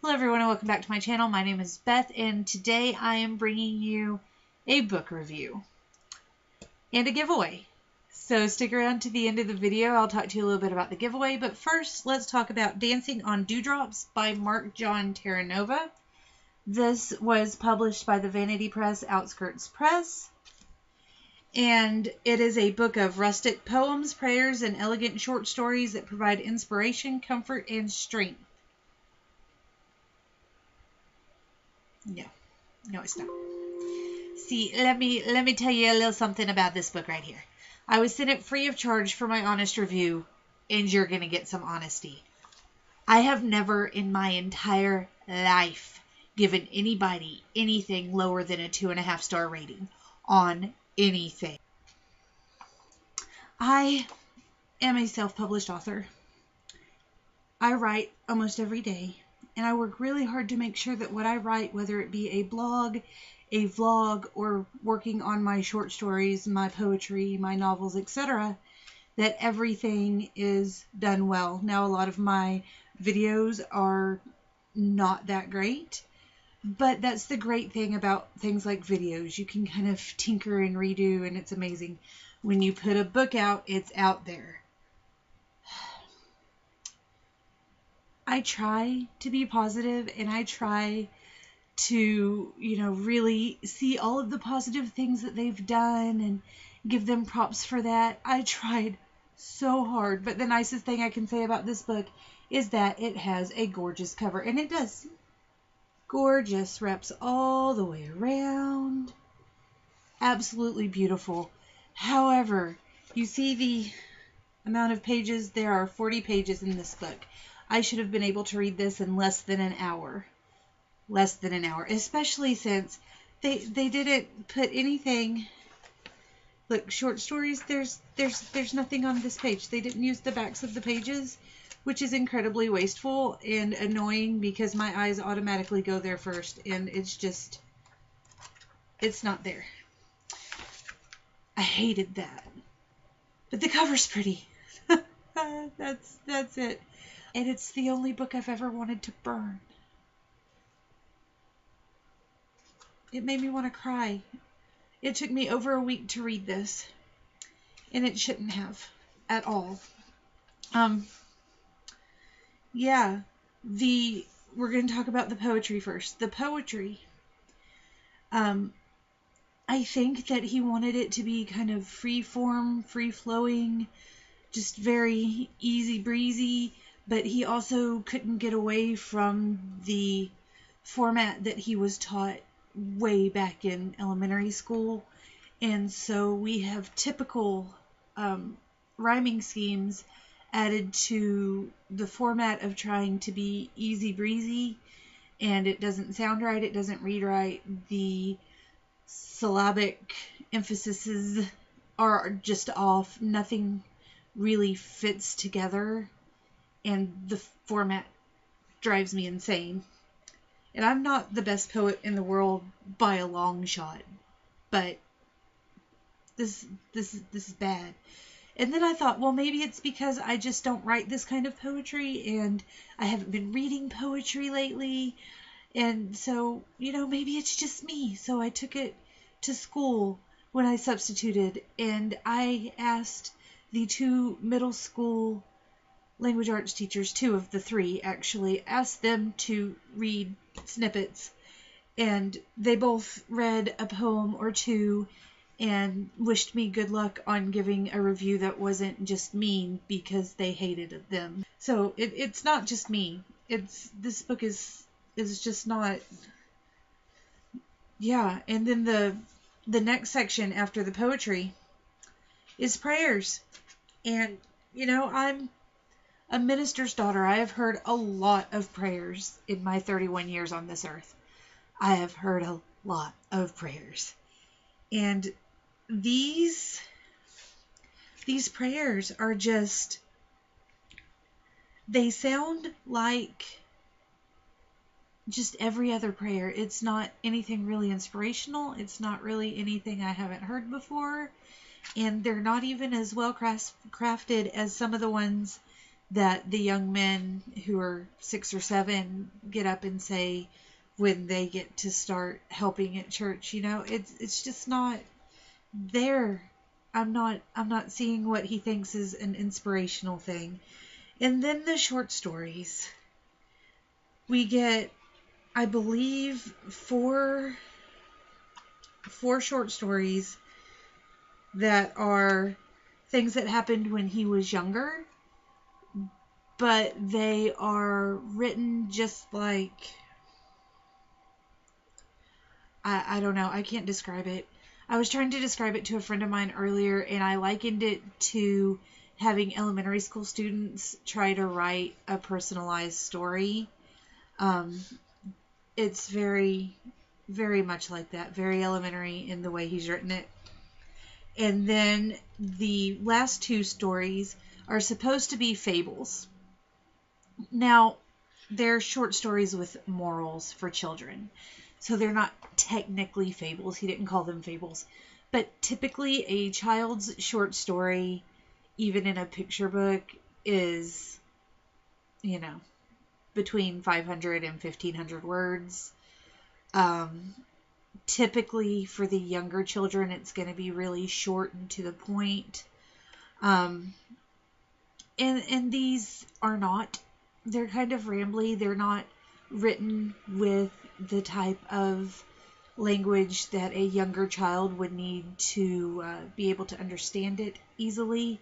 Hello everyone and welcome back to my channel. My name is Beth and today I am bringing you a book review and a giveaway. So stick around to the end of the video. I'll talk to you a little bit about the giveaway, but first let's talk about Dancing on Dewdrops by Mark John Terranova. This was published by the Vanity Press Outskirts Press, and it is a book of rustic poems, prayers, and elegant short stories that provide inspiration, comfort, and strength. No, it's not. See, let me tell you a little something about this book right here. I was sent it free of charge for my honest review, and you're gonna get some honesty. I have never in my entire life given anybody anything lower than a 2.5 star rating on anything. I am a self-published author. I write almost every day. And I work really hard to make sure that what I write, whether it be a blog, a vlog, or working on my short stories, my poetry, my novels, etc., that everything is done well. Now, a lot of my videos are not that great, but that's the great thing about things like videos. You can kind of tinker and redo, and it's amazing. When you put a book out, it's out there. I try to be positive and I try to, really see all of the positive things that they've done and give them props for that. I tried so hard, but the nicest thing I can say about this book is that it has a gorgeous cover, and it does. Gorgeous, wraps all the way around. Absolutely beautiful. However, you see the amount of pages. There are 40 pages in this book. I should have been able to read this in less than an hour. Less than an hour. Especially since they didn't put anything. Look, short stories, there's nothing on this page. They didn't use the backs of the pages, which is incredibly wasteful and annoying because my eyes automatically go there first, and it's not there. I hated that. But the cover's pretty. That's it. And it's the only book I've ever wanted to burn. It made me want to cry. It took me over a week to read this. And it shouldn't have. At all. Yeah. We're going to talk about the poetry first. The poetry. I think that he wanted it to be kind of free-form, free-flowing, just very easy breezy. But he also couldn't get away from the format that he was taught way back in elementary school. And so we have typical rhyming schemes added to the format of trying to be easy breezy. And it doesn't sound right. It doesn't read right. The syllabic emphases are just off. Nothing really fits together. And the format drives me insane. And I'm not the best poet in the world by a long shot. But this is bad. And then I thought, well, maybe it's because I just don't write this kind of poetry. And I haven't been reading poetry lately. And so, maybe it's just me. So I took it to school when I substituted. And I asked the 2 middle school language arts teachers, 2 of the 3 actually, asked them to read snippets, and they both read a poem or 2 and wished me good luck on giving a review that wasn't just mean because they hated them. So it's not just me. This book is just not. Yeah. And then the next section after the poetry is prayers, and I'm a minister's daughter. I have heard a lot of prayers in my 31 years on this earth. I have heard a lot of prayers. And these prayers are just, they sound like just every other prayer. It's not anything really inspirational. It's not really anything I haven't heard before. And they're not even as well crafted as some of the ones that the young men who are 6 or 7 get up and say when they get to start helping at church. It's just not there. I'm not seeing what he thinks is an inspirational thing. And then the short stories. We get, I believe, four short stories that are things that happened when he was younger, but they are written just like, I don't know, I can't describe it. I was trying to describe it to a friend of mine earlier, and I likened it to having elementary school students try to write a personalized story. It's very, very much like that, very elementary in the way he's written it. And then the last 2 stories are supposed to be fables. Now, they're short stories with morals for children. So they're not technically fables. He didn't call them fables. But typically a child's short story, even in a picture book, is, between 500 and 1,500 words. Typically for the younger children, it's going to be really short and to the point. And these are not. They're kind of rambly. They're not written with the type of language that a younger child would need to be able to understand it easily.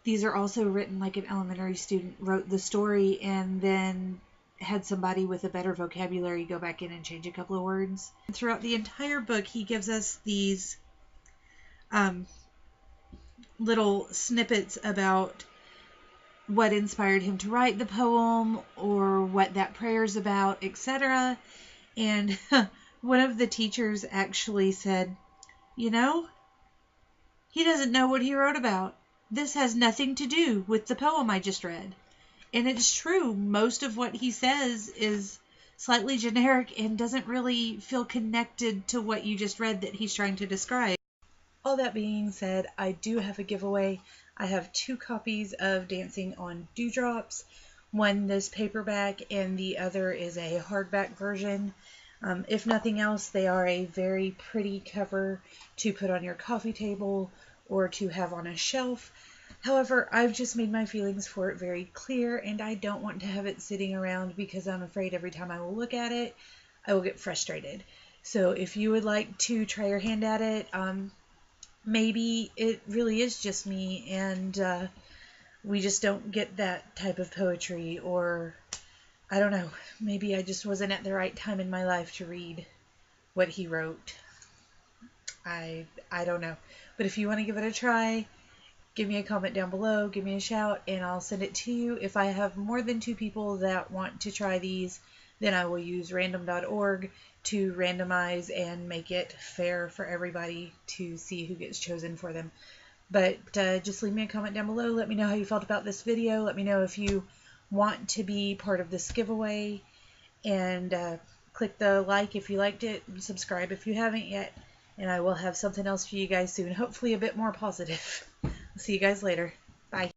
These are also written like an elementary student wrote the story and then had somebody with a better vocabulary go back in and change a couple of words. Throughout the entire book, he gives us these little snippets about what inspired him to write the poem or what that prayer's about, etc. And one of the teachers actually said, he doesn't know what he wrote about. This has nothing to do with the poem I just read. And it's true. Most of what he says is slightly generic and doesn't really feel connected to what you just read that he's trying to describe. All that being said, I do have a giveaway. I have 2 copies of Dancing on Dewdrops. One this paperback and the other is a hardback version. If nothing else, they are a very pretty cover to put on your coffee table or to have on a shelf. However, I've just made my feelings for it very clear, and I don't want to have it sitting around because I'm afraid every time I will look at it, I will get frustrated. So if you would like to try your hand at it, maybe it really is just me and we just don't get that type of poetry, or I don't know, maybe I just wasn't at the right time in my life to read what he wrote. I don't know. But if you want to give it a try, give me a comment down below, give me a shout, and I'll send it to you. If I have more than 2 people that want to try these, then I will use random.org to randomize and make it fair for everybody to see who gets chosen for them. But just leave me a comment down below. Let me know how you felt about this video. Let me know if you want to be part of this giveaway. And click the like if you liked it. And subscribe if you haven't yet. And I will have something else for you guys soon. Hopefully a bit more positive. I'll see you guys later. Bye.